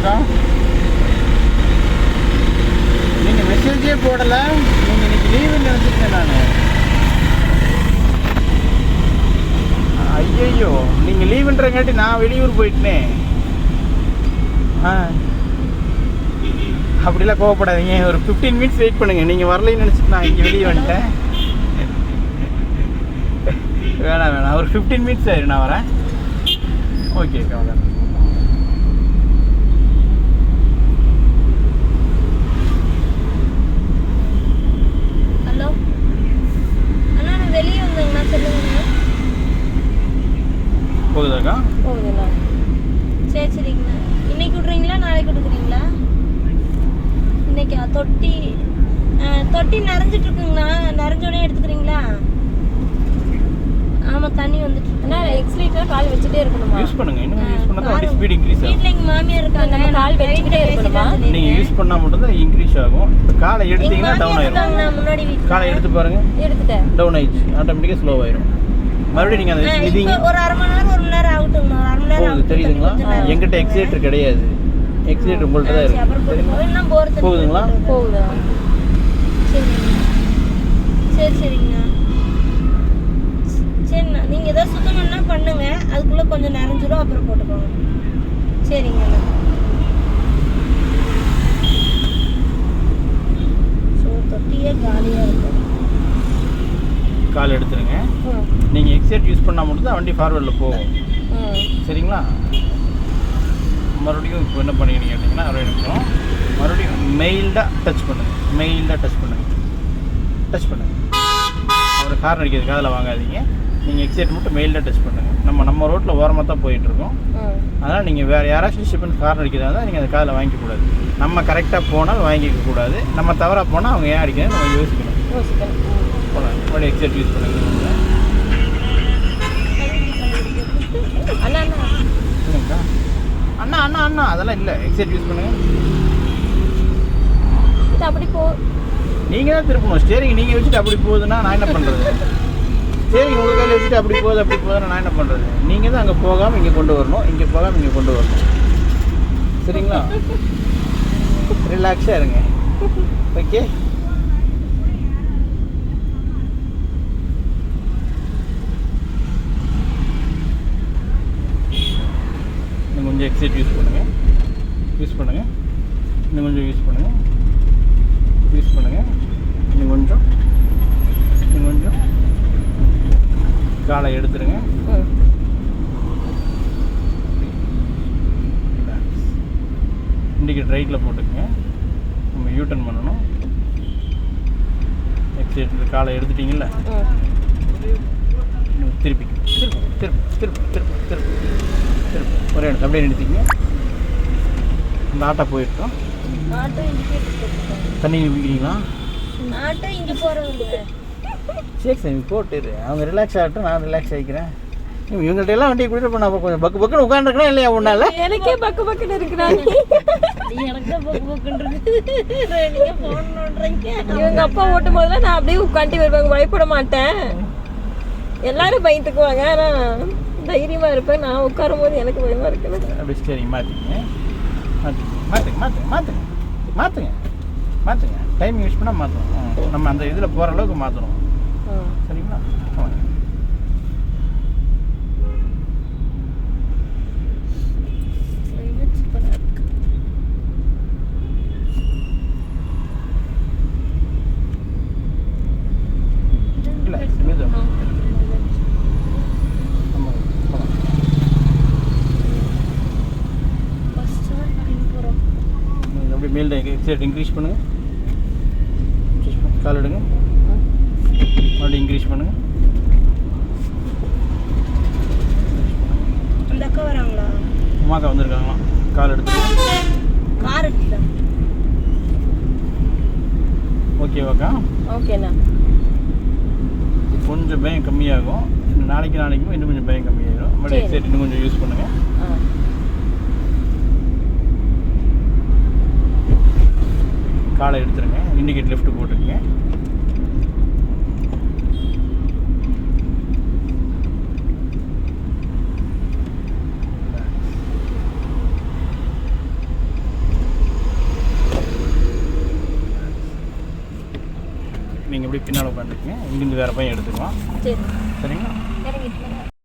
அக்கா, நீங்கள் மெசேஜே போடலை. நீங்கள் இன்னைக்கு லீவுன்னு நினச்சிருக்கேன் நான். ஐயோ, நீங்கள் லீவுன்றங்காட்டி நான் வெளியூர் போயிட்டேனே. அப்படிலாம் கோவப்படாதீங்க. ஒரு 15 மினிட்ஸ் வெயிட் பண்ணுங்கள். நீங்கள் வரலைன்னு நினச்சிட்டு நான் இங்கே வெளியே வந்துட்டேன். வேணாம், ஒரு 15 மினிட்ஸ் ஆயிரு, நான் வரேன். ஓகே அக்கா. ஹலோ அண்ணா, நான் வெளியே வந்தேங்கண்ணா, சொல்லுங்கண்ணா. போகுதாக்கா? போகுதுண்ணா. சரிங்கண்ணா. இன்னைக்கு விட்றீங்களா, நாளைக்கு கொடுக்குறீங்களா? இன்னைக்கா? தொட்டி நிறைஞ்சிட்டு இருக்குங்கண்ணா. நிறைஞ்சோடனே எடுத்துக்கிறீங்களா? ஆமாம், தண்ணி வந்துட்டு இருக்குண்ணா. எக்ஸ்லீட்டர் கால் வச்சுட்டே இருக்கணுமா? யூஸ் பண்ணுங்க. இன்னும் யூஸ் பண்ணா தான் ஸ்பீட் இன்க்ரீஸ் ஆகும். வீட்ல எங்க மாமியார் இருக்காங்க, நம்ம கால் வச்சுட்டே இருக்கணுமா? நீங்க யூஸ் பண்ணா மட்டும் தான் இன்க்ரீஸ் ஆகும். இப்ப காலை எடுத்தீங்கன்னா டவுன் ஆயிடும். நான் முன்னாடி வீட்ல காலை எடுத்து பாருங்க. எடுத்துட்டேன். டவுன் ஆயிடுச்சு. ஆட்டோமேட்டிக்கா ஸ்லோ ஆயிடும். மறுபடியும் நீங்க அந்த மிதிங்க. ஒரு அரை மணி நேரம், 1 மணி நேரம் ஆகட்டும்ண்ணா. அரை மணி நேரம் ஆகும். தெரியுதுங்களா? என்கிட்ட எக்ஸைட்டர் கிடையாது. எக்ஸைட்டர் உங்கள்ட்ட தான் இருக்கு. போகுதுங்களா? போகுதா? சரிங்கண்ணா. சரிண்ணா, நீங்கள் எதாவது சுத்தம் பண்ணா பண்ணுங்க. அதுக்குள்ளே கொஞ்சம் நிறைஞ்சிடும், அப்புறம் போட்டுக்கோங்க. சரிங்கண்ணா. ஸோ தொட்டியே காலியாக இருக்கும். கால் எடுத்துருங்க. நீங்கள் எக்ஸைட் யூஸ் பண்ணால் மட்டும் தான் வண்டி ஃபார்வர்டில் போகும். சரிங்களா? மறுபடியும் இப்போ என்ன பண்ணிக்கிறீங்க கேட்டிங்கன்னா, ஒரு நிமிஷம். மறுபடியும் மெயில்டாக டச் பண்ணுங்கள். டச் பண்ணுங்கள். அவர் ஹார்ன் அடிக்கிறது காதில் வாங்காதீங்க. நீங்கள் எக்ஸைட் மட்டும் மெயில்டாக டச் பண்ணுங்கள். நம்ம ரோட்டில் ஓரமாக தான் போயிட்டுருக்கோம். அதனால் நீங்கள் வேறு யாராச்சும் ஷிப்பன் ஹார்ன் அடிக்கிறதா இருந்தால் நீங்கள் அந்த காதில் வாங்கிக்கக்கூடாது. நம்ம கரெக்டாக போனால் வாங்கிக்கக்கூடாது. நம்ம தவறாக போனால் அவங்க ஏன் அடிக்கிறது நம்ம யோசிக்கணும். போகலாம். மறுபடியும் எக்ஸைட் யூஸ் பண்ணுங்க. சொல்லுங்கக்கா. அண்ணா அதெல்லாம் இல்லை. எக்ஸைட் யூஸ் பண்ணுங்க. அப்படி போ. நீங்கள் தான் திருப்பணும். ஸ்டேரிங் நீங்கள் வச்சுட்டு அப்படி போகுதுன்னா நான் என்ன பண்ணுறது? ஸ்டேரிங் உங்கள் கையில் வச்சுட்டு அப்படி போகுதுன்னா நான் என்ன பண்ணுறது? நீங்கள் தான் அங்கே போகாமல் இங்கே கொண்டு வரணும், இங்கே போகாமல் இங்கே கொண்டு வரணும். சரிங்களா? ரிலாக்ஸாக இருங்க. ஓகே. இன்னும் கொஞ்சம் எக்ஸைட் யூஸ் பண்ணுங்கள். இன்னும் கொஞ்சம் யூஸ் பண்ணுங்கள். இன்னும் கொஞ்சம் காலை எடுத்துருங்க. இண்டிகேட்டர் ரைட்டில் போட்டுக்கங்க. நம்ம யூட்டர்ன் பண்ணணும். எக்ஸைட் காலை எடுத்துட்டீங்கல்ல, திருப்பி ஒரே இடத்துல அப்படியே நிறுத்திங்க. இந்த ஆட்டோ போயிட்டோம். தண்ணி குடிக்கிறீங்களா? ஆட்டோ இங்கே போகிறவங்க. சரி சாமி, போட்டுரு. அவங்க ரிலாக்ஸ் ஆகட்டும், நான் ரிலாக்ஸ் ஆகிக்கிறேன். இவங்கள்ட்ட எல்லாம் வண்டியை குடிட்டு பண்ண கொஞ்சம் பக்குன்னு உட்காந்துருக்கணும் இல்லையா? ஒன்றால் எனக்கே பக்குன்னு இருக்கிறாங்க. எனக்கு தான் பக்குன்னு இருக்கு. நீங்கள் ஃபோன் பண்ணுறீங்க. இவங்க அப்பா ஓட்டும் போதெல்லாம் நான் அப்படியே உட்காந்து வருவாங்க. பயப்பட மாட்டேன். எல்லாரும் பயந்துக்குவாங்க. ஆனால் தைரியமாக இருப்பேன். நான் உட்காரும் போது எனக்கு பயமாக இருக்குது. அப்படி சரிங்க, மாற்றுங்க. டைம் யூஸ் பண்ணால் மாற்றணும். நம்ம அந்த இதில் போகிற அளவுக்கு மாற்றணும். சரிங்களா? இல்லை அப்படியே மேல் எக்ஸைட் இன்க்ரீஸ் பண்ணுங்கள். கால் எடுங்க. மறுபடியும் இன்க்ரீஸ் பண்ணுங்க. அந்த அக்கா வராங்களா? அம்மாக்கா வந்திருக்காங்களாம். கால் எடுத்துருங்க. கார் எடுத்துட்டேன். ஓகேவாக்கா? ஓகேண்ணா. கொஞ்சம் பயம் கம்மியாகும். நாளைக்கு இன்னும் கொஞ்சம் பயம் கம்மியாகிடும். மறுபடியும் எக்ஸைட் இன்னும் கொஞ்சம் யூஸ் பண்ணுங்கள். காலை எடுத்துருங்க. இண்டிகேட் லெஃப்ட் போட்டுருங்க. நீங்கள் எப்படி பின்னால் உட்காந்துருக்கீங்க, இங்கேருந்து வேறு பையன் எடுத்துக்குவான். சரி சரிங்களா? இறங்கிட்டு